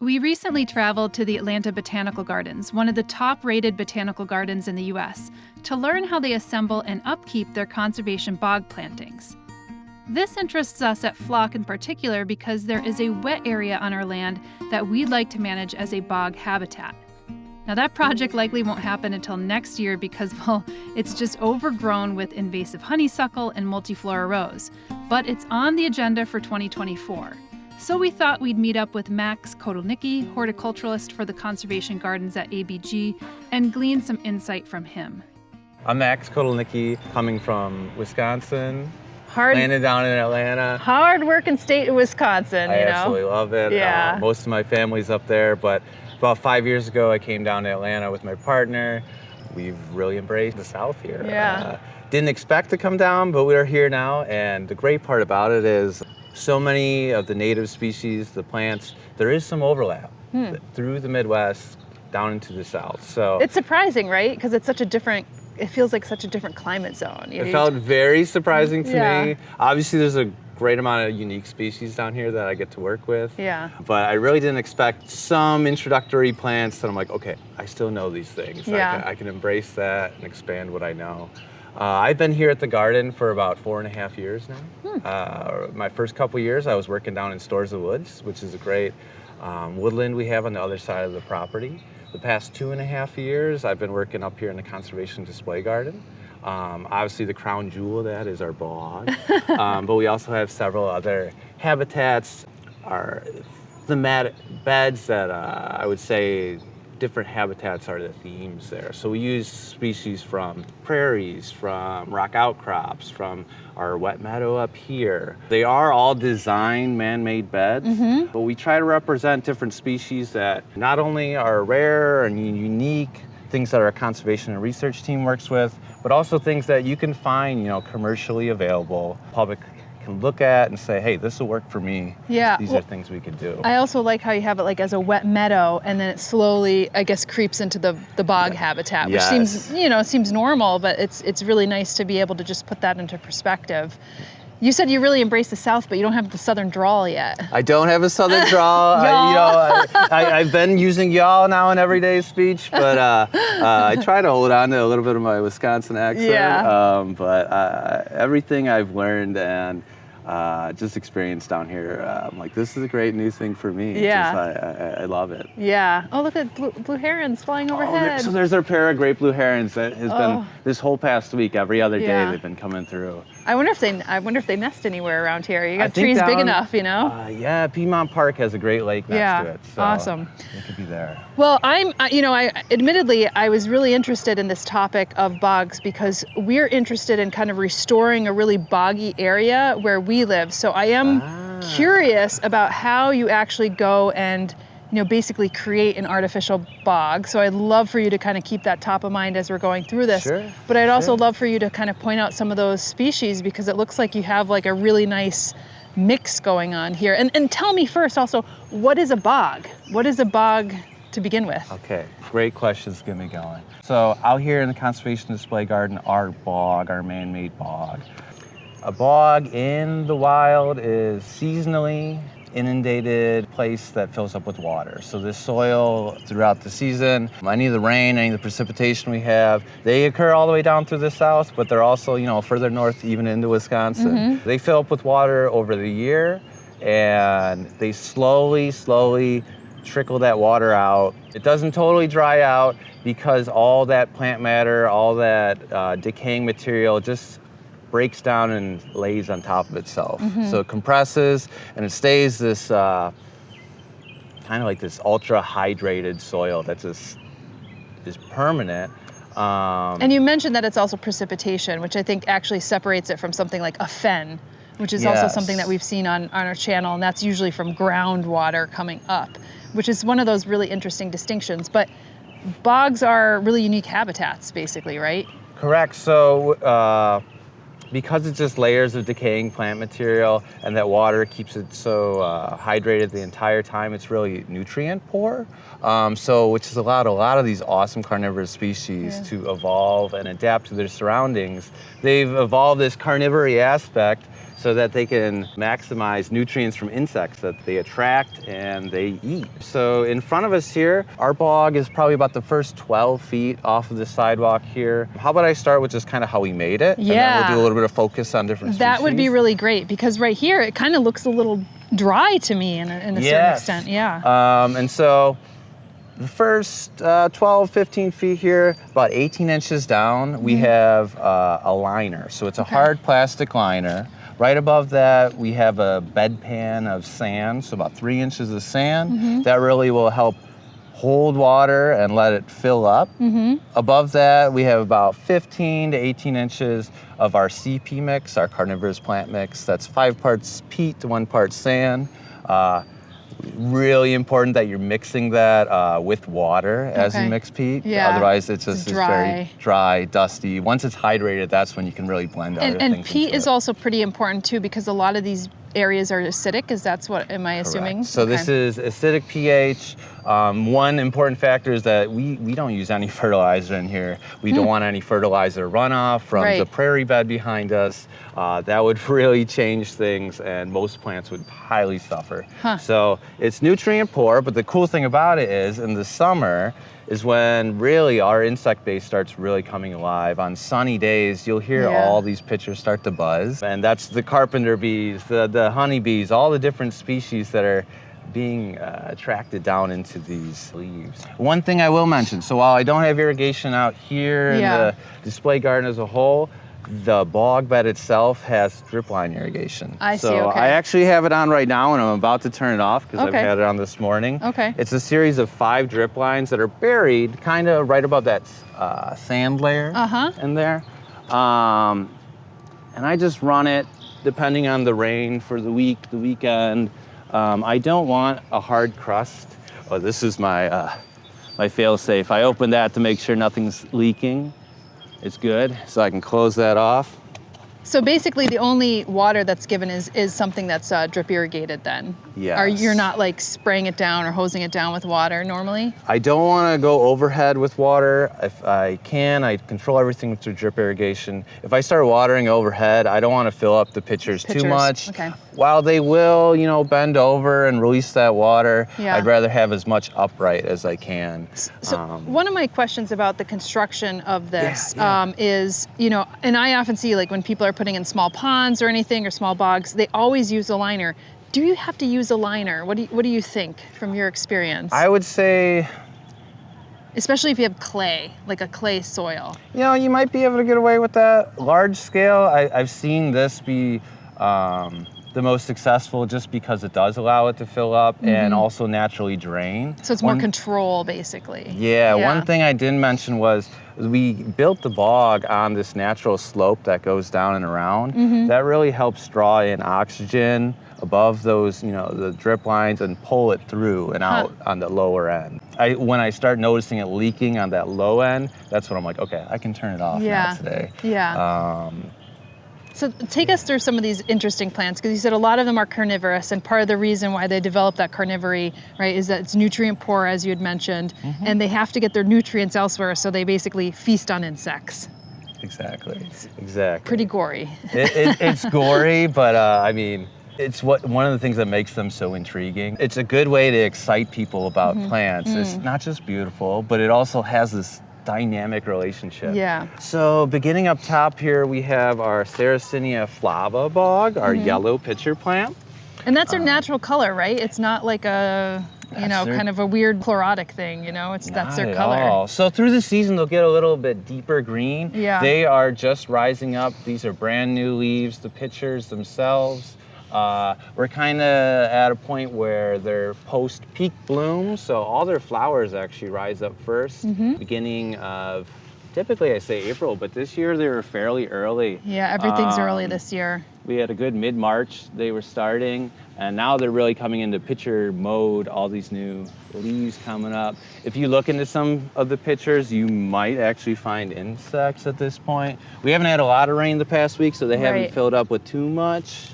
We recently traveled to the Atlanta Botanical Gardens, one of the top-rated botanical gardens in the U.S., to learn how they assemble and upkeep their conservation bog plantings. This interests us at Flock in particular because there is a wet area on our land that we'd like to manage as a bog habitat. Now that project likely won't happen until next year because, well, it's just overgrown with invasive honeysuckle and multiflora rose, but it's on the agenda for 2024. So we thought we'd meet up with Max Kotelnicki, horticulturalist for the conservation gardens at ABG, and glean some insight from him. I'm Max Kotelnicki, coming from Wisconsin. Hard, landed down in Atlanta. Hard-working state of Wisconsin, I absolutely love it. Yeah. Most of my family's up there, but about 5 years ago, I came down to Atlanta with my partner. We've really embraced the South here. Yeah. Didn't expect to come down, but we're here now, and the great part about it is so many of the native species, the plants, there is some overlap through the Midwest down into the South. So it's surprising, right? Because it's such a different, it feels like such a different climate zone. It felt very surprising to me. Obviously, there's a great amount of unique species down here that I get to work with. Yeah. But I really didn't expect some introductory plants that I'm like, okay, I still know these things. Yeah. I can embrace that and expand what I know. I've been here at the garden for about 4.5 years now. My first couple years, I was working down in Stores of Woods, which is a great woodland we have on the other side of the property. The past 2.5 years, I've been working up here in the Conservation Display Garden. Obviously, the crown jewel of that is our BOG, but we also have several other habitats, our thematic beds that I would say different habitats are the themes there. So we use species from prairies, from rock outcrops, from our wet meadow up here. They are all designed man-made beds, but we try to represent different species that not only are rare and unique, things that our conservation and research team works with, but also things that you can find, commercially available. Public can look at and say, hey, this will work for me. Yeah. These are things we could do. I also like how you have it like as a wet meadow, and then it slowly, I guess, creeps into the bog habitat, which seems normal, but it's really nice to be able to just put that into perspective. You said you really embrace the South, but you don't have the Southern drawl yet. I don't have a Southern drawl. I've been using y'all now in everyday speech, but I try to hold on to a little bit of my Wisconsin accent. Yeah. But everything I've learned and just experienced down here, I'm like, this is a great new thing for me. Yeah. I love it. Yeah. Oh, look at blue herons flying overhead. So there's our pair of great blue herons that has been this whole past week, every other day they've been coming through. I wonder if they nest anywhere around here. You got trees big enough, Yeah, Piedmont Park has a great lake next to it. So awesome. It could be there. Well, admittedly, I was really interested in this topic of bogs because we're interested in kind of restoring a really boggy area where we live. So I am curious about how you actually go and basically create an artificial bog. So I'd love for you to kind of keep that top of mind as we're going through this. Sure. But I'd also love for you to kind of point out some of those species because it looks like you have like a really nice mix going on here. And tell me first also, what is a bog? What is a bog to begin with? Okay, great questions to get me going. So out here in the Conservation Display Garden, our bog, our man-made bog. A bog in the wild is seasonally inundated place that fills up with water. So this soil throughout the season, any of the rain, any of the precipitation we have, they occur all the way down through the South, but they're also, further north, even into Wisconsin. They fill up with water over the year, and they slowly trickle that water out. It doesn't totally dry out because all that plant matter, all that decaying material just breaks down and lays on top of itself. So it compresses and it stays this kind of like this ultra hydrated soil that just is permanent. And you mentioned that it's also precipitation, which I think actually separates it from something like a fen, which is also something that we've seen on our channel, and that's usually from groundwater coming up, which is one of those really interesting distinctions. But bogs are really unique habitats, basically, right? Correct. So because it's just layers of decaying plant material and that water keeps it so hydrated the entire time, it's really nutrient poor. Which has allowed a lot of these awesome carnivorous species to evolve and adapt to their surroundings. They've evolved this carnivory aspect so that they can maximize nutrients from insects that they attract and they eat. So in front of us here, our bog is probably about the first 12 feet off of the sidewalk here. How about I start with just kind of how we made it? Yeah. And then we'll do a little bit of focus on different species. That would be really great, because right here, it kind of looks a little dry to me in a certain extent. Yeah. And so the first 12, 15 feet here, about 18 inches down, we have a liner. So it's a hard plastic liner. Right above that, we have a bedpan of sand, so about 3 inches of sand. That really will help hold water and let it fill up. Above that, we have about 15 to 18 inches of our CP mix, our carnivorous plant mix. That's 5 parts peat to 1 part sand. Really important that you're mixing that with water as you mix peat. Yeah. Otherwise, it's just dry. very dry, dusty. Once it's hydrated, that's when you can really blend other things And peat into is it. also pretty important too, because a lot of these areas are acidic. Is that's what, am I assuming? So this is acidic pH. One important factor is that we don't use any fertilizer in here. We don't want any fertilizer runoff from the prairie bed behind us. That would really change things, and most plants would highly suffer. So it's nutrient poor, but the cool thing about it is in the summer is when really our insect base starts really coming alive. On sunny days, you'll hear all these pitchers start to buzz, and that's the carpenter bees, the honeybees, all the different species that are being attracted down into these leaves. One thing I will mention, so while I don't have irrigation out here in the display garden as a whole, the bog bed itself has drip line irrigation. I see, So I actually have it on right now, and I'm about to turn it off because I've had it on this morning. It's a series of 5 drip lines that are buried kind of right above that sand layer in there. And I just run it depending on the rain for the week, the weekend. I don't want a hard crust. Oh, this is my my fail-safe. I open that to make sure nothing's leaking. It's good, so I can close that off. So basically the only water that's given is something that's drip irrigated then? Yes. Or you're not like spraying it down or hosing it down with water normally? I don't want to go overhead with water. If I can, I control everything through drip irrigation. If I start watering overhead, I don't want to fill up the pitchers too much. While they will, you know, bend over and release that water, I'd rather have as much upright as I can. So one of my questions about the construction of this is, you know, and I often see like when people are putting in small ponds or anything or small bogs, they always use a liner. Do you have to use a liner? What do you think from your experience? I would say, especially if you have clay, like a clay soil. You know, you might be able to get away with that. Large scale, I've seen this be the most successful just because it does allow it to fill up and also naturally drain. So it's more control, basically. Yeah, one thing I didn't mention was we built the bog on this natural slope that goes down and around. That really helps draw in oxygen above those, you know, the drip lines and pull it through and out on the lower end. When I start noticing it leaking on that low end, that's when I'm like, okay, I can turn it off now today. So take us through some of these interesting plants, because you said a lot of them are carnivorous, and part of the reason why they develop that carnivory, right, is that it's nutrient poor, as you had mentioned, and they have to get their nutrients elsewhere, so they basically feast on insects. Exactly. Pretty gory. It's gory, but I mean, it's one of the things that makes them so intriguing. It's a good way to excite people about plants. It's not just beautiful, but it also has this dynamic relationship. So beginning up top here, we have our Sarracenia flava bog, our yellow pitcher plant. And that's their natural color, right? It's not like a, you know, kind of a weird chlorotic thing, you know? That's their color. All. So through the season, they'll get a little bit deeper green. They are just rising up. These are brand new leaves, the pitchers themselves. We're kind of at a point where they're post-peak bloom, so all their flowers actually rise up first, beginning of, typically I say April, but this year they were fairly early. Yeah, everything's early this year. We had a good mid-March they were starting, and now they're really coming into pitcher mode, all these new leaves coming up. If you look into some of the pitchers, you might actually find insects at this point. We haven't had a lot of rain the past week, so they haven't filled up with too much.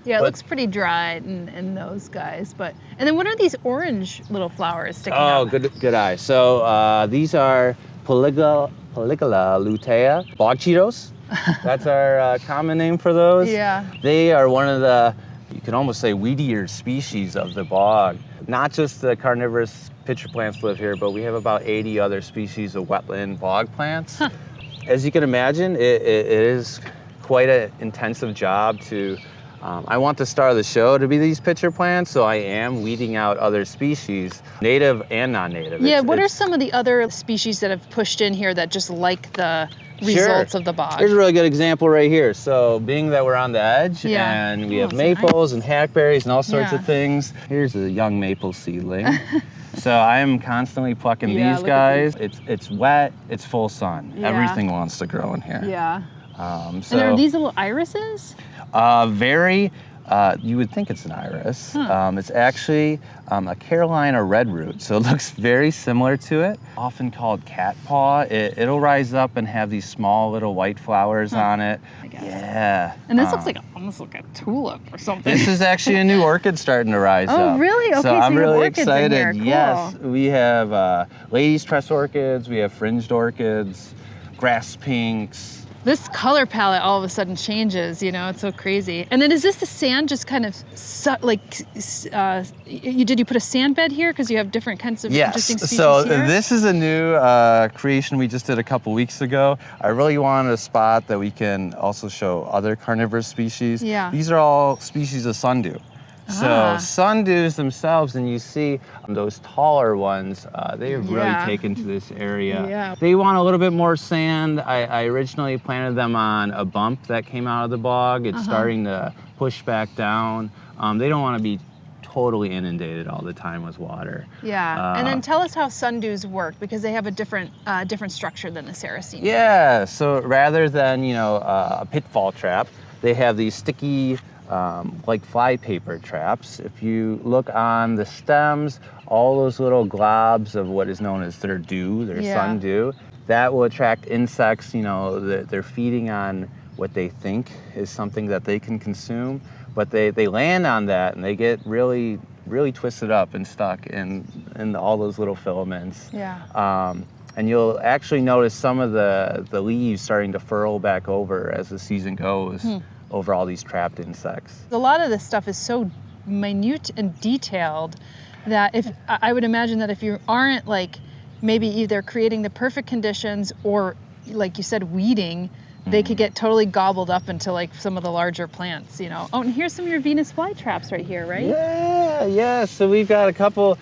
Yeah, it looks pretty dry in those guys. And then what are these orange little flowers sticking up? Oh, good eye. So these are Poligula lutea bog Cheetos. That's our common name for those. Yeah. They are one of the, you could almost say, weedier species of the bog. Not just the carnivorous pitcher plants live here, but we have about 80 other species of wetland bog plants. Huh. As you can imagine, it is quite an intensive job to, I want the star of the show to be these pitcher plants, so I am weeding out other species, native and non-native. Yeah, what are some of the other species that have pushed in here that just like the results of the bog? Here's a really good example right here. So being that we're on the edge Yeah. and we have it's maples nice. and hackberries and all sorts Yeah. of things. Here's a young maple seedling. So I'm constantly plucking Yeah, these look at guys. It's wet, it's full sun. Yeah. Everything wants to grow in here. Yeah. So And are these little irises? you would think it's an iris. It's actually a Carolina redroot, so it looks very similar to it. Often called cat paw. It'll rise up and have these small little white flowers on it. I guess. Yeah. And this looks like almost like a tulip or something. This is actually a new orchid starting to rise up. Oh, really? Okay, so I'm you have really orchids in excited. here. Cool. Yes, we have ladies' tress orchids, we have fringed orchids, grass pinks. This color palette all of a sudden changes, you know, it's so crazy. And then is this the sand just kind of did you put a sand bed here because you have different kinds of interesting species so here? this is a new creation we just did a couple weeks ago. I really wanted a spot that we can also show other carnivorous species. Yeah. These are all species of sundew. So sundews themselves, and you see those taller ones, they have really taken to this area. Yeah. They want a little bit more sand. I originally planted them on a bump that came out of the bog. It's starting to push back down. They don't want to be totally inundated all the time with water. Yeah, and then tell us how sundews work because they have a different structure than the Saracenia. Yeah, so rather than, a pitfall trap, they have these sticky, like fly paper traps. If you look on the stems, all those little globs of what is known as their dew, their sundew, that will attract insects. They're feeding on what they think is something that they can consume, but they land on that and they get really, really twisted up and stuck in all those little filaments. Yeah. And you'll actually notice some of the leaves starting to furl back over as the season goes. Over all these trapped insects. A lot of this stuff is so minute and detailed that I would imagine that if you aren't maybe either creating the perfect conditions or like you said, weeding, they could get totally gobbled up into some of the larger plants, Oh, and here's some of your Venus flytraps right here, right? Yeah. So we've got a couple.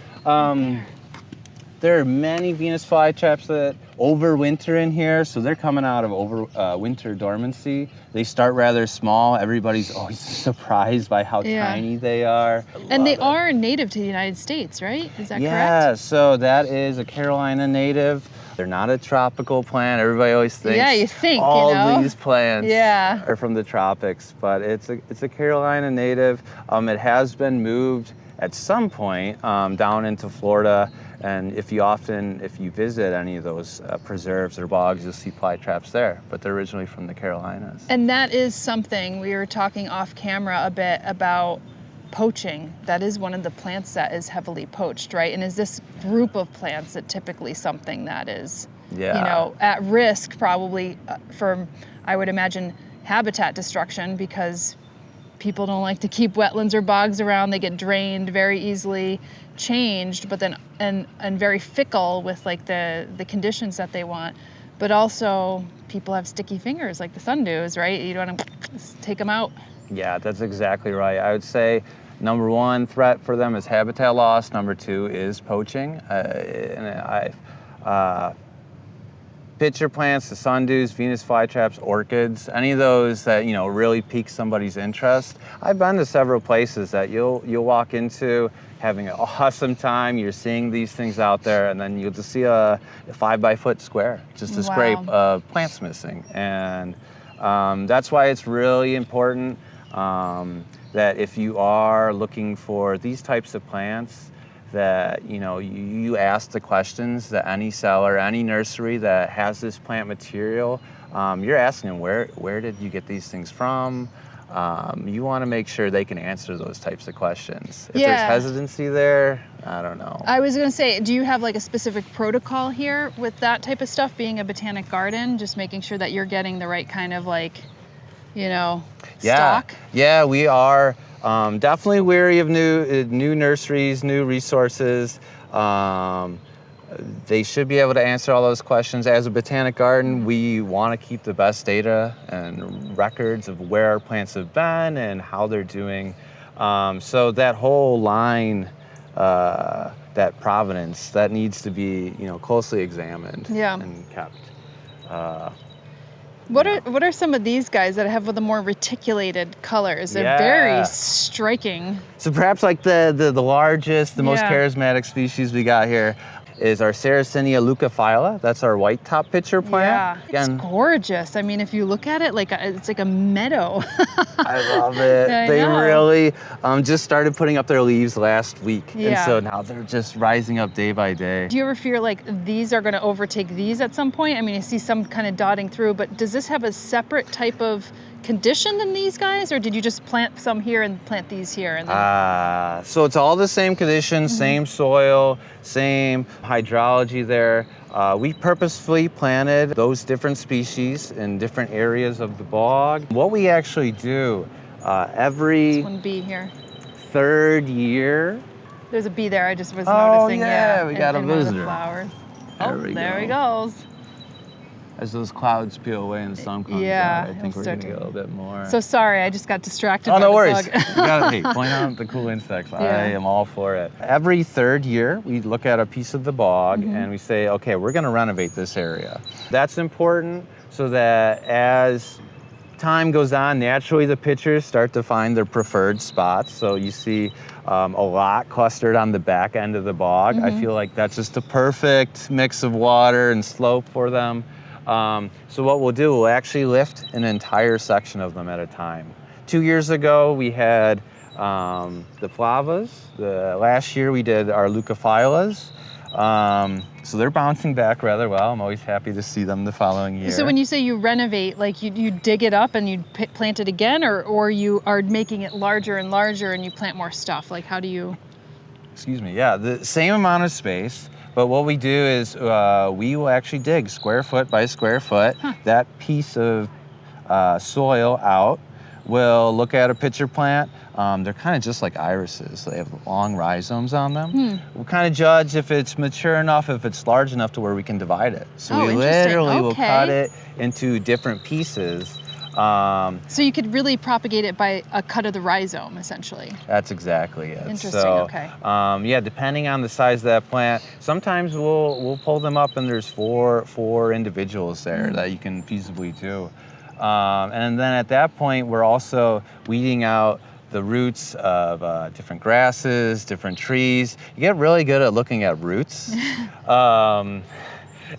There are many Venus flytraps that overwinter in here, so they're coming out of winter dormancy. They start rather small. Everybody's always surprised by how tiny they are. And they are native to the United States, right? Is that correct? Yeah, so that is a Carolina native. They're not a tropical plant. Everybody always thinks you think, all these plants Yeah. are from the tropics, but it's a Carolina native. It has been moved at some point down into Florida. And if you visit any of those preserves or bogs, you'll see flytraps there, but they're originally from the Carolinas. And that is something, we were talking off camera a bit about poaching. That is one of the plants that is heavily poached, right? And is this group of plants that typically something that is, at risk probably for, I would imagine, habitat destruction because people don't like to keep wetlands or bogs around. They get drained very easily, changed, but then and very fickle with the conditions that they want. But also people have sticky fingers like the sundews, right? You don't want to take them out. Yeah, that's exactly right. I would say number one threat for them is habitat loss. Number two is poaching. Pitcher plants, the sundews, Venus flytraps, orchids, any of those that really pique somebody's interest. I've been to several places that you'll walk into having an awesome time. You're seeing these things out there, and then you'll just see a 5-by-foot square, just a scrape of plants missing. And that's why it's really important that if you are looking for these types of plants, that you ask the questions that any seller, any nursery that has this plant material, you're asking them where did you get these things from? you want to make sure they can answer those types of questions. If Yeah. there's hesitancy there, I don't know. I was gonna say, do you have like a specific protocol here with that type of stuff, being a botanic garden, just making sure that you're getting the right kind of like, stock? Yeah, we are definitely wary of new nurseries, new resources. They should be able to answer all those questions. As a botanic garden, we want to keep the best data and records of where our plants have been and how they're doing. So that whole line, that provenance, that needs to be closely examined and kept. What are some of these guys that have the more reticulated colors? They're Yeah. very striking. So perhaps like the largest, the most Yeah. charismatic species we got here is our Sarracenia leucophylla. That's our white top pitcher plant. Yeah, it's gorgeous. I mean, if you look at it, it's like a meadow. I love it. I They know. really just started putting up their leaves last week. And Yeah. so now they're just rising up day by day. Do you ever fear like these are going to overtake these at some point? I mean, I see some kind of dotting through, but does this have a separate type of condition than these guys, or did you just plant some here and plant these here? And then... So it's all the same conditions, same soil, same hydrology there. We purposefully planted those different species in different areas of the bog. What we actually do every one bee here. third year. There's a bee there. I just was Oh, noticing. yeah, we got a in one of the visitor. flowers. There we he go. goes. As those clouds peel away and the sun comes Yeah, out, I think he'll we're going start to get a little bit more. So sorry, I just got distracted. Oh, by no the worries. bug. You gotta, hey, point out the cool insects. Yeah. I am all for it. Every third year, we look at a piece of the bog and we say, okay, we're going to renovate this area. That's important so that as time goes on, naturally the pitchers start to find their preferred spots. So you see a lot clustered on the back end of the bog. I feel like that's just a perfect mix of water and slope for them. So what we'll do, we'll actually lift an entire section of them at a time. 2 years ago, we had the flavas. Last year, we did our leucophyllas. So they're bouncing back rather well. I'm always happy to see them the following year. So when you say you renovate, like you dig it up and you plant it again, or you are making it larger and larger and you plant more stuff? Like how do you? Excuse me, yeah, the same amount of space. But what we do is we will actually dig square foot by square foot that piece of soil out. We'll look at a pitcher plant. They're kind of just like irises. They have long rhizomes on them. We'll kind of judge if it's mature enough, if it's large enough to where we can divide it. So we interesting. literally will Okay. cut it into different pieces. So you could really propagate it by a cut of the rhizome, essentially. That's exactly it. Interesting, So, okay. Yeah, depending on the size of that plant, sometimes we'll pull them up and there's four individuals there that you can feasibly do. And then at that point, we're also weeding out the roots of different grasses, different trees. You get really good at looking at roots.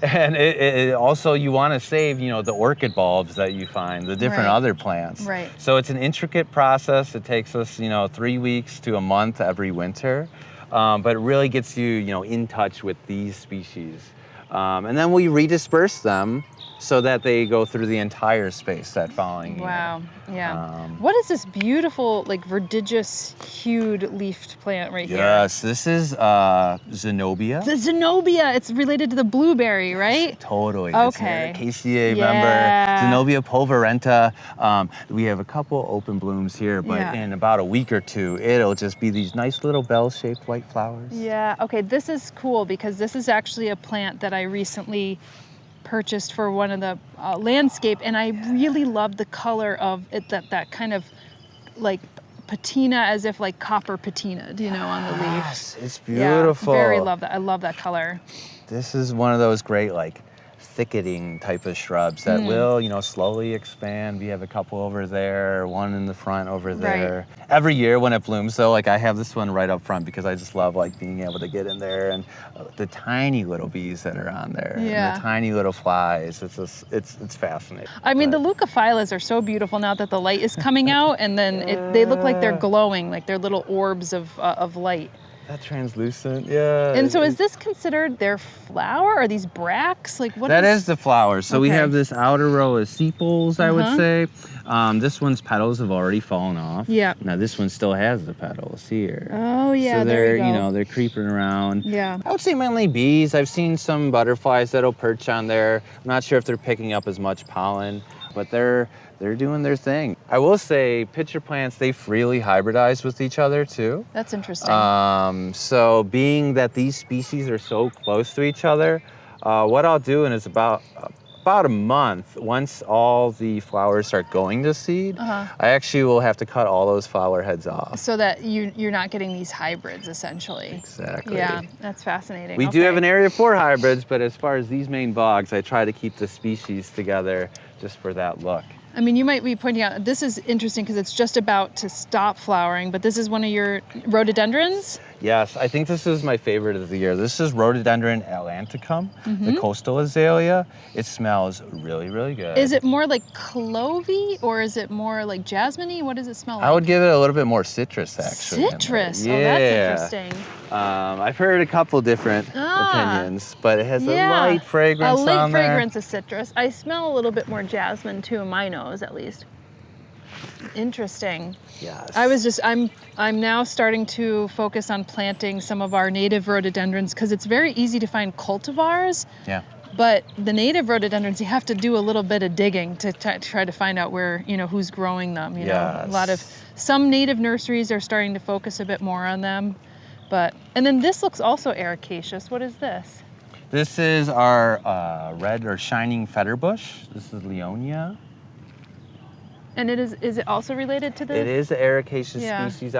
And it also, you want to save, the orchid bulbs that you find, the different Right. other plants. Right. So it's an intricate process. It takes us, 3 weeks to a month every winter. But it really gets you, in touch with these species. And then we redisperse them so that they go through the entire space that following year. Wow. Yeah. What is this beautiful, like verdigris hued leafed plant right here? Yes, this is Zenobia. The Zenobia. It's related to the blueberry, right? Totally. Okay. It's an Acacia Yeah. member. Zenobia pulverenta. We have a couple open blooms here, but Yeah. in about a week or two, it'll just be these nice little bell-shaped white flowers. Yeah. Okay. This is cool because this is actually a plant that I recently purchased for one of the landscape, and I really love the color of it. That kind of like patina, as if like copper patinaed, on the leaf. Yes, it's beautiful. Yeah, very love that. I love that color. This is one of those great, thicketing type of shrubs that will, slowly expand. We have a couple over there, one in the front over there. Every year when it blooms, though, I have this one right up front because I just love being able to get in there and the tiny little bees that are on there, and the tiny little flies. It's fascinating. I mean, the leucophyllas are so beautiful now that the light is coming out, and then they look like they're glowing, like they're little orbs of light. That translucent, yeah. And so is this considered their flower? Are these bracts? Like what That is the flower. So we Okay. have this outer row of sepals, I would say. This one's petals have already fallen off. Yeah. Now this one still has the petals here. Oh yeah, So there they're, you go. they're creeping around. Yeah. I would say mainly bees. I've seen some butterflies that'll perch on there. I'm not sure if they're picking up as much pollen, but they're doing their thing. I will say pitcher plants, they freely hybridize with each other too. That's interesting. So being that these species are so close to each other, what I'll do, and it's about a month, once all the flowers start going to seed, I actually will have to cut all those flower heads off. So that you're not getting these hybrids, essentially. Exactly. Yeah, that's fascinating. We do have an area for hybrids, but as far as these main bogs, I try to keep the species together just for that look. I mean, you might be pointing out, this is interesting because it's just about to stop flowering, but this is one of your rhododendrons? Yes, I think this is my favorite of the year. This is Rhododendron atlanticum, the coastal azalea. It smells really, really good. Is it more like clovey or is it more like jasmine-y? What does it smell like? I would give it a little bit more citrus, actually. Citrus? Yeah. Oh, that's interesting. I've heard a couple different opinions, but it has a light fragrance a light on there. fragrance of citrus. I smell a little bit more jasmine too, in my nose at least. Interesting. Yes. I'm now starting to focus on planting some of our native rhododendrons because it's very easy to find cultivars. Yeah. But the native rhododendrons, you have to do a little bit of digging to try to find out where, who's growing them. Some native nurseries are starting to focus a bit more on them. And then this looks also ericaceous. What is this? This is our red or shining featherbush. This is Leonia. And is it also related to the? It is the ericaceous species.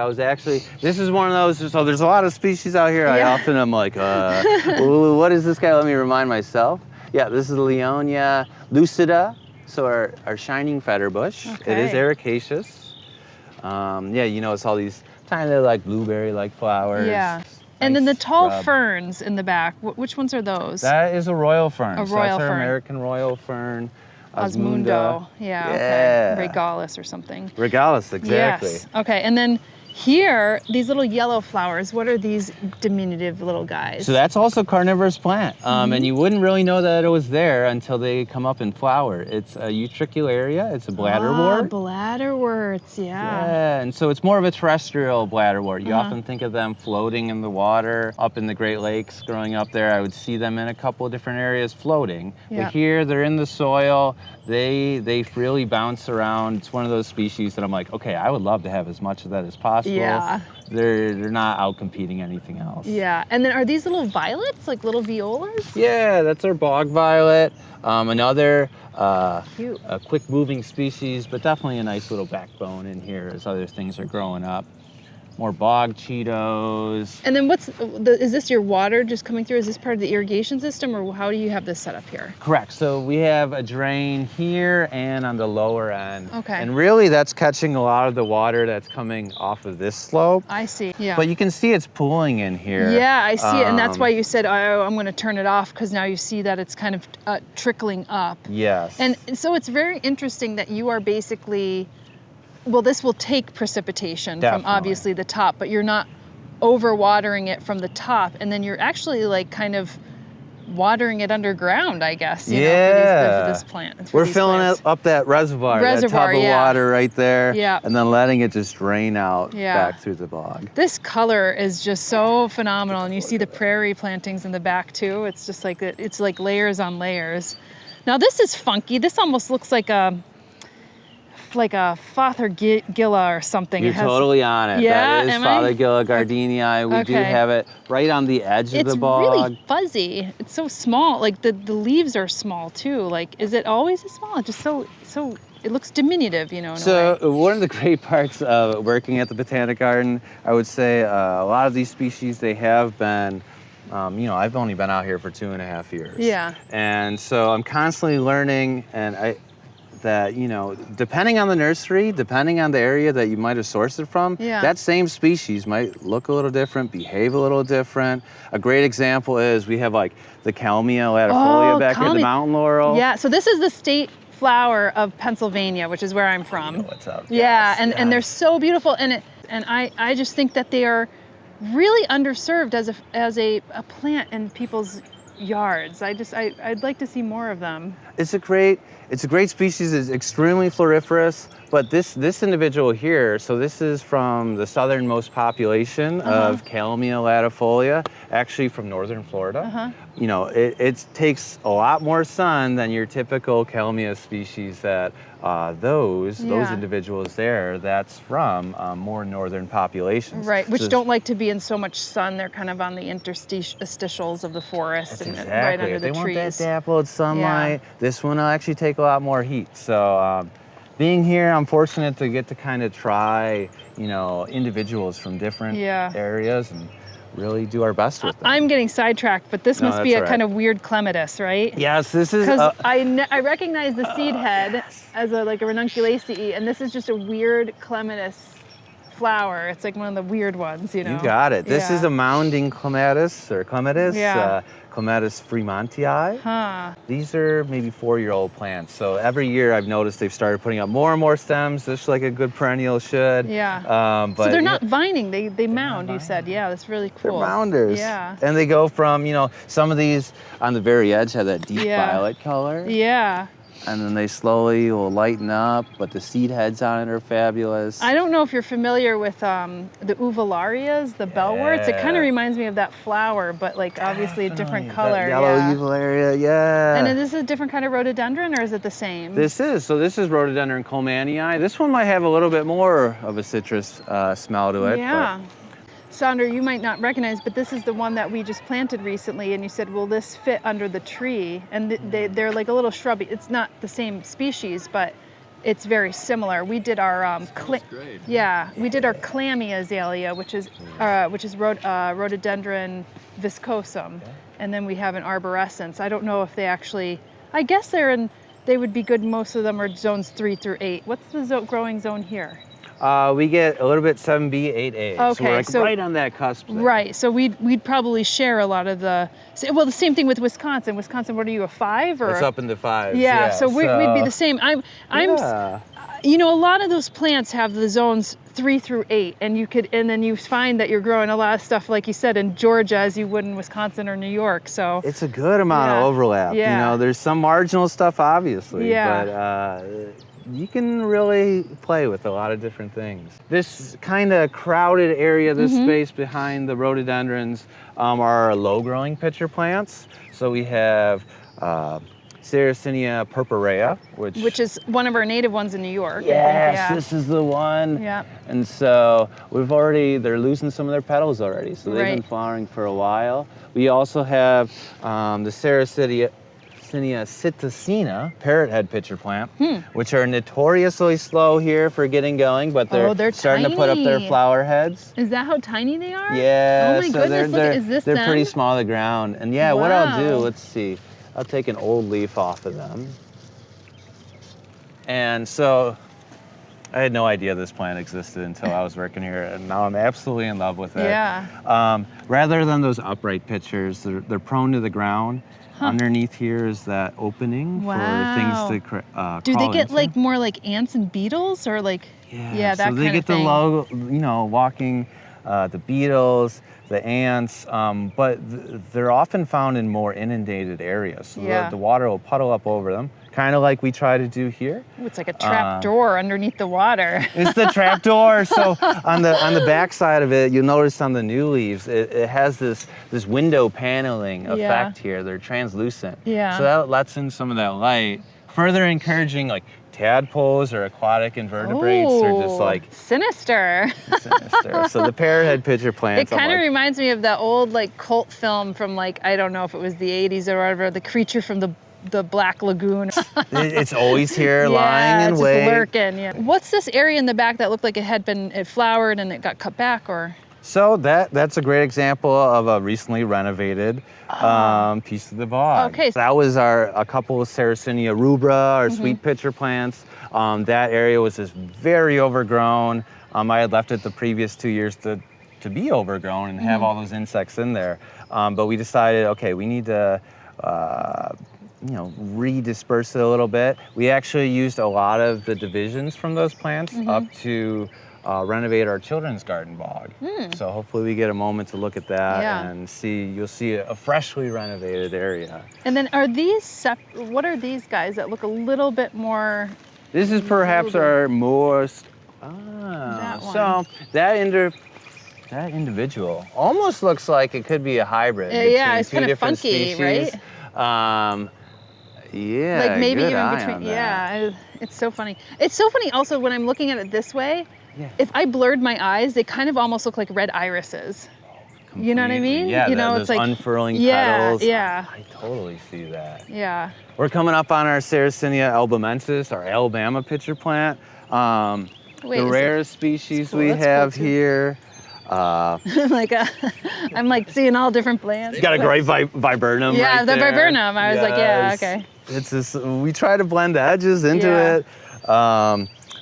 This is one of those, so there's a lot of species out here. I often am like, what is this guy? Let me remind myself. Yeah, this is Leonia lucida, so our shining featherbush. Okay. It is ericaceous. It's all these tiny like blueberry-like flowers. Yeah. And then the Nice tall scrub. ferns in the back, which ones are those? That is a royal fern. A So royal that's our fern. American royal fern. Osmundo. Yeah, Yeah. okay. Regalis or something. Regalis, exactly. Yes. Okay, and then here, these little yellow flowers, what are these diminutive little guys? So that's also carnivorous plant, and you wouldn't really know that it was there until they come up in flower. It's a utricularia. It's a bladderwort. Bladderworts, yeah. Yeah, and so it's more of a terrestrial bladderwort. You often think of them floating in the water up in the Great Lakes. Growing up there, I would see them in a couple of different areas floating. Yeah. But here, they're in the soil. They freely bounce around. It's one of those species that I'm like, okay, I would love to have as much of that as possible. Yeah. They're not out competing anything else. Yeah, and then are these little violets, like little violas? Yeah, that's our bog violet. Another Cute. a quick moving species, but definitely a nice little backbone in here as other things are growing up. More bog Cheetos. And then is this your water just coming through? Is this part of the irrigation system, or how do you have this set up here? Correct. So we have a drain here and on the lower end. Okay. And really that's catching a lot of the water that's coming off of this slope. I see, yeah. But you can see it's pooling in here. Yeah, I see it, and that's why you said, oh, I'm going to turn it off, because now you see that it's kind of trickling up. Yes. And so it's very interesting that you are basically, well, this will take precipitation Definitely. from obviously the top, but you're not overwatering it from the top, and then you're actually like kind of watering it underground, I guess, for this plant. We're filling up that reservoir, that tub of water right there, and then letting it just drain out back through the bog. This color is just so phenomenal, and you see the prairie plantings in the back too. It's just like, it's like layers on layers. Now this is funky. This almost looks like a Fothergilla or something. You're totally on it. Yeah, that is Fothergilla gardenia. We do have it right on the edge of the bog. It's really fuzzy. It's so small. Like the leaves are small too. Like, is it always this small? It's just so it looks diminutive, in a way. One of the great parts of working at the Botanic Garden, I would say a lot of these species, they have been, I've only been out here for 2.5 years. Yeah. And so I'm constantly learning, and depending on the nursery, depending on the area that you might have sourced it from, that same species might look a little different, behave a little different. A great example is we have like the Calmia latifolia back here, the mountain laurel. Yeah, so this is the state flower of Pennsylvania, which is where I'm from. What's up? Yeah, and they're so beautiful, and I just think that they are really underserved as a plant in people's yards. I'd like to see more of them. It's a great species. It's extremely floriferous. But this individual here, so this is from the southernmost population of Calmia latifolia, actually from northern Florida. You know, it takes a lot more sun than your typical Calmia species that those individuals there, that's from more northern populations. Right, which don't like to be in so much sun. They're kind of on the interstitials of the forest and right under the trees. They want that dappled sunlight. This one will actually take a lot more heat. So being here, I'm fortunate to get to kind of try, you know, individuals from different areas and really do our best with them. I'm getting sidetracked, but this must be a kind of weird clematis, right? Yes, this is. Because I recognize the seed head as like a ranunculaceae, and this is just a weird clematis flower. It's like one of the weird ones, you know. You got it. This is a mounding clematis or clematis. Clematis fremontii. These are maybe 4-year-old plants. So every year I've noticed they've started putting up more and more stems, just like a good perennial should. But so they're not vining, they mound, you said. Yeah, that's really cool. They're mounders. Yeah. And they go from, you know, some of these on the very edge have that deep violet color. Yeah. And then they slowly will lighten up, but the seed heads on it are fabulous. I don't know if you're familiar with the uvularias, the bellworts. It kind of reminds me of that flower, but like obviously a different color. That yellow uvularia, And is this a different kind of rhododendron, or is it the same? This is. So this is rhododendron colmanii. This one might have a little bit more of a citrus smell to it. Yeah. Sandra, you might not recognize, but this is the one that we just planted recently, and you said, will this fit under the tree? And they're like a little shrubby. It's not the same species, but it's very similar. We did our we did our clammy azalea, which is rhododendron viscosum, and then we have an arborescence. I don't know if they actually. I guess they would be good. Most of them are zones 3 through 8. What's the growing zone here? We get a little bit 7B, 8A. Okay, so we're right on that cusp there. Right, so we'd probably share a lot of the, well, the same thing with Wisconsin. Wisconsin, what are you, a 5? Or? It's up in the 5s. Yeah, so we'd be the same. You know, a lot of those plants have the zones 3 through 8, and then you find that you're growing a lot of stuff, like you said, in Georgia as you would in Wisconsin or New York. So it's a good amount of overlap. Yeah. You know, there's some marginal stuff, obviously, but you can really play with a lot of different things. This kind of crowded area, this space behind the rhododendrons, are low-growing pitcher plants. So we have Sarracenia purpurea, which is one of our native ones in New York. Yes, this is the one. Yeah. And so they're losing some of their petals already. So they've been flowering for a while. We also have the Sarracenia citacina, parrot head pitcher plant, which are notoriously slow here for getting going, but they're starting to put up their flower heads. Is that how tiny they are? Yeah. Oh my goodness, is this they're them? pretty small to the ground. And what I'll do, let's see, I'll take an old leaf off of them. And so I had no idea this plant existed until I was working here, and now I'm absolutely in love with it. Yeah. Rather than those upright pitchers, they're prone to the ground. Underneath here is that opening for things to crawl Do they get into. like more like ants and beetles, or like that so kind they of get thing? walking the beetles, the ants, but they're often found in more inundated areas. So the water will puddle up over them, kind of like we try to do here. Ooh, it's like a trap door underneath the water. It's the trap door. So on the back side of it, you'll notice on the new leaves, it has this window paneling effect here. They're translucent. Yeah. So that lets in some of that light, further encouraging like tadpoles or aquatic invertebrates are just like sinister. So the parrothead pitcher plants. It kind of reminds me of that old like cult film from like, I don't know if it was the 80s or whatever, the creature from the Black Lagoon. It's always here, lying in wait. Just lurking. Yeah. What's this area in the back that looked like it flowered and it got cut back, or? So that's a great example of a recently renovated piece of the bog. Okay. That was a couple of Sarracenia rubra, our sweet pitcher plants. That area was just very overgrown. I had left it the previous 2 years to be overgrown and have all those insects in there. But we decided, okay, we need to redisperse it a little bit. We actually used a lot of the divisions from those plants up to renovate our children's garden bog. So hopefully we get a moment to look at that and you'll see a freshly renovated area. And then are these, what are these guys that look a little bit more? This is perhaps our most, so that individual almost looks like it could be a hybrid. Yeah, it's kind of funky, right? Yeah, like maybe good even eye between, on that. yeah, it's so funny. It's so funny also when I'm looking at it this way, if I blurred my eyes, they kind of almost look like red irises. Completely. You know what I mean? Yeah, you know, those it's like unfurling petals. Yeah. I totally see that. Yeah. We're coming up on our Sarracenia albumensis, our Alabama pitcher plant. The rarest species we have here. I'm like seeing all different plants. It's got a great viburnum. Yeah, right the there. viburnum. I was like, yeah, okay. It's just, we try to blend the edges into it.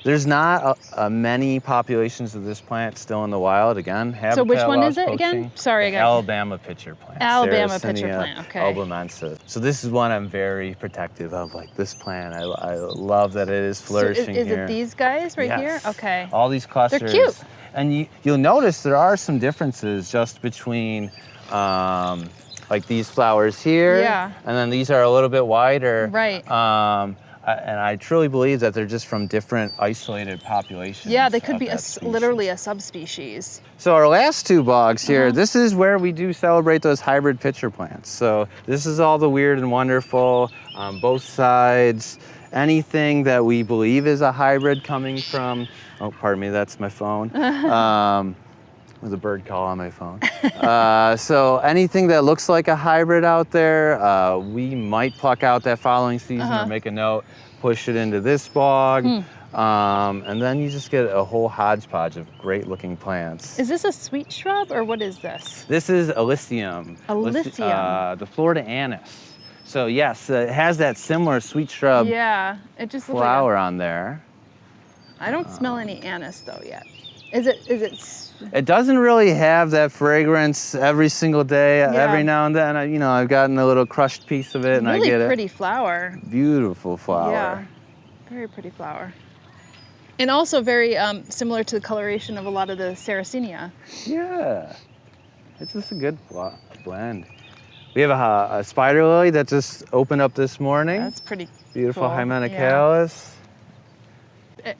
There's not many populations of this plant still in the wild. Again, habitat so which one is it poaching. again? Sorry, again. Alabama pitcher plant. Alabama pitcher plant. Okay. Albumensis. So this is one I'm very protective of. Like this plant, I love that it is flourishing so is here. it these guys right here? Yes. Okay. All these clusters. They're cute. And you'll notice there are some differences just between like these flowers here. Yeah. And then these are a little bit wider. Right. And I truly believe that they're just from different isolated populations. Yeah, they could be species. literally a subspecies. So our last two bogs here, this is where we do celebrate those hybrid pitcher plants. So this is all the weird and wonderful on both sides. Anything that we believe is a hybrid coming from, oh, pardon me, that's my phone. There's a bird call on my phone. So anything that looks like a hybrid out there, we might pluck out that following season or make a note, push it into this bog, and then you just get a whole hodgepodge of great looking plants. Is this a sweet shrub or what is this? This is Alyssium. Alyssium. The Florida anise. So yes, it has that similar sweet shrub it just looks flower on there. I don't smell any anise though yet. Is it? It doesn't really have that fragrance every single day. Every now and then, I've gotten a little crushed piece of it, and really I get it. Pretty flower. Beautiful flower. Yeah, very pretty flower. And also very similar to the coloration of a lot of the Sarracenia. Yeah, it's just a good blend. We have a spider lily that just opened up this morning. That's pretty beautiful. Cool. Hymenicalis.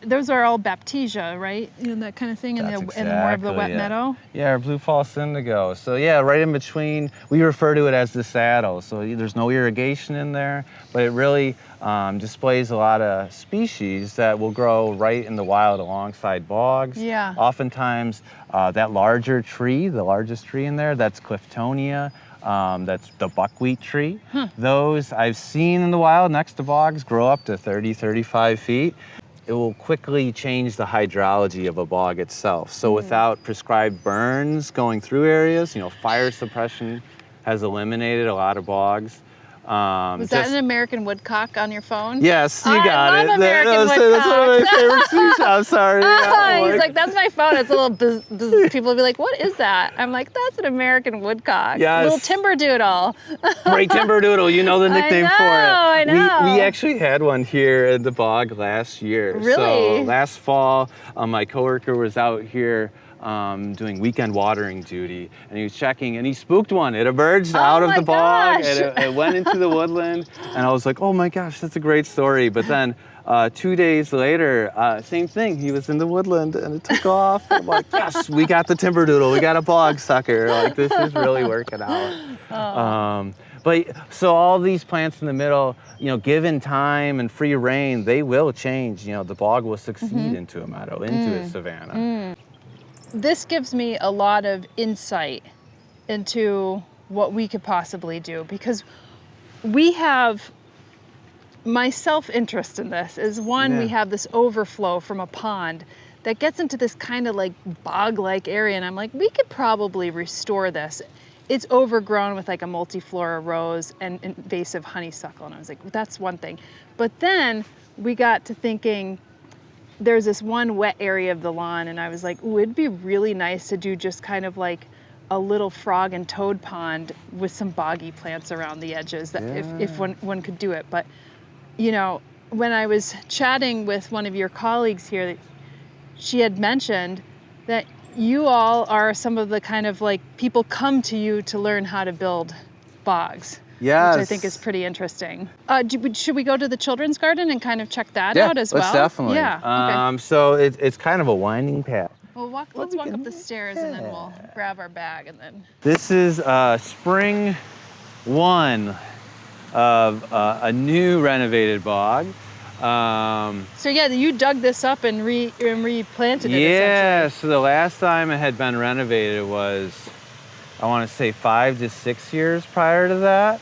Those are all Baptisia, right? That kind of thing, and more of the wet meadow. Yeah, our blue false indigo. So yeah, right in between, we refer to it as the saddle. So there's no irrigation in there, but it really displays a lot of species that will grow right in the wild alongside bogs. Yeah. Oftentimes, that larger tree, the largest tree in there, that's Cliftonia. That's the buckwheat tree. Those I've seen in the wild next to bogs grow up to 30, 35 feet. It will quickly change the hydrology of a bog itself. So without prescribed burns going through areas, fire suppression has eliminated a lot of bogs. Was that an American woodcock on your phone? Yes, you got it. I love American That's one of my favorite species. I'm sorry. He's like, that's my phone. It's a little buzz. People will be like, what is that? I'm like, that's an American woodcock. Yes. Little timberdoodle. Great timberdoodle. You know the nickname for it. I know. We actually had one here in the bog last year. Really? So last fall, my coworker was out here doing weekend watering duty, and he was checking, and he spooked one. It emerged out of the bog, and it went into the woodland, and I was like, oh my gosh, that's a great story. But then 2 days later, same thing. He was in the woodland, and it took off. I'm like, yes, we got the timberdoodle. We got a bog sucker. Like, this is really working out. But so all these plants in the middle, given time and free reign, they will change. The bog will succeed into a meadow, into a savanna. This gives me a lot of insight into what we could possibly do, because we have, my self-interest in this is one, we have this overflow from a pond that gets into this kind of like bog-like area, and I'm like, we could probably restore this. It's overgrown with like a multiflora rose and invasive honeysuckle, and I was like, that's one thing. But then we got to thinking, there's this one wet area of the lawn, and I was like, ooh, it'd be really nice to do just kind of like a little frog and toad pond with some boggy plants around the edges, that if one could do it. But, when I was chatting with one of your colleagues here, she had mentioned that you all are some of the kind of like people come to you to learn how to build bogs. Yes. Which I think is pretty interesting. Should we go to the children's garden and kind of check that Yeah, out as well? let's definitely. Yeah. Okay. So it's kind of a winding path. Well, let's walk up the stairs and then we'll grab our bag and then. This is spring 1 of a new renovated bog. So yeah, you dug this up and replanted it. Yeah, so the last time it had been renovated was, I want to say 5 to 6 years prior to that.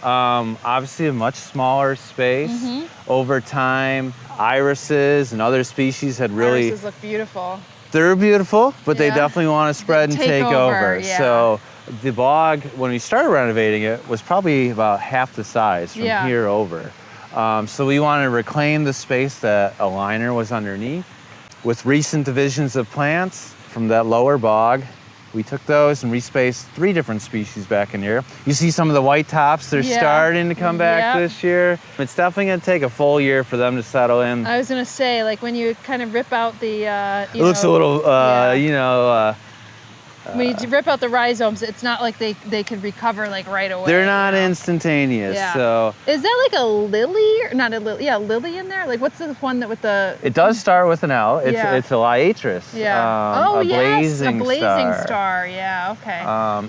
Obviously a much smaller space. Over time, irises and other species had really... Irises look beautiful. They're beautiful, but they definitely want to spread and take over. Yeah. So the bog, when we started renovating it, was probably about half the size from here over. So we wanted to reclaim the space that a liner was underneath. With recent divisions of plants from that lower bog, we took those and respaced 3 different species back in here. You see some of the white tops, they're starting to come back this year. It's definitely gonna take a full year for them to settle in. I was gonna say, like when you kind of rip out the, it looks a little, when you rip out the rhizomes, it's not like they could recover like right away. They're not instantaneous, so. Is that like a lily, or not a lily, lily in there? Like what's the one that with the? It does start with an L, it's a liatris. Yeah. A blazing star, yeah, okay.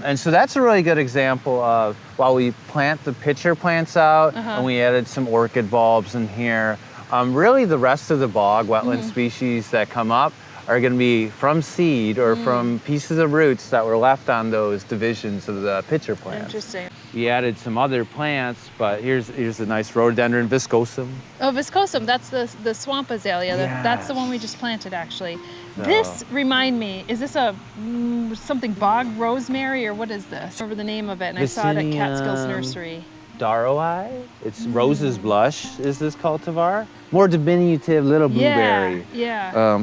And so that's a really good example of, while we plant the pitcher plants out, and we added some orchid bulbs in here, really the rest of the bog, wetland species that come up, are going to be from seed or from pieces of roots that were left on those divisions of the pitcher plants. Interesting. We added some other plants, but here's a nice rhododendron viscosum. Oh, viscosum, that's the swamp azalea. Yes. That's the one we just planted, actually. This, remind me, is this a something bog rosemary, or what is this? I remember the name of it, and I saw it at Catskills Nursery. Daroi. It's Rose's Blush is this cultivar. More diminutive little blueberry.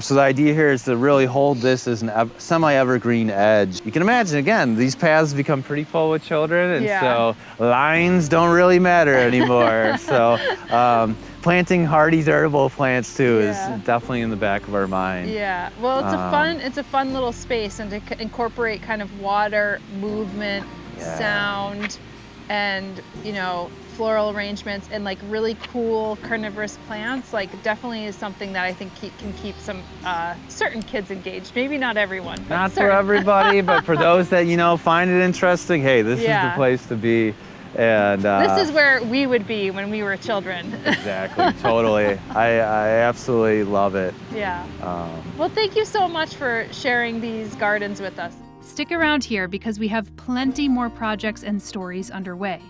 So the idea here is to really hold this as an semi-evergreen edge. You can imagine, again, these paths become pretty full with children, and so lines don't really matter anymore. So planting hardy, durable plants too is definitely in the back of our mind. Yeah, well, it's a fun little space, and to incorporate kind of water, movement, sound, and floral arrangements and like really cool carnivorous plants, like definitely is something that I think can keep some certain kids engaged. Maybe not everyone. But not for everybody, but for those that find it interesting, hey, this is the place to be. And this is where we would be when we were children. Exactly, totally. I absolutely love it. Yeah. Well, thank you so much for sharing these gardens with us. Stick around here because we have plenty more projects and stories underway.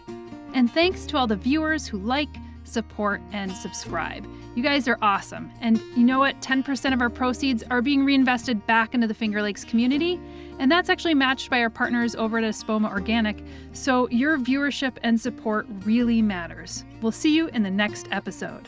And thanks to all the viewers who like, support, and subscribe. You guys are awesome. And you know what? 10% of our proceeds are being reinvested back into the Finger Lakes community. And that's actually matched by our partners over at Espoma Organic. So your viewership and support really matters. We'll see you in the next episode.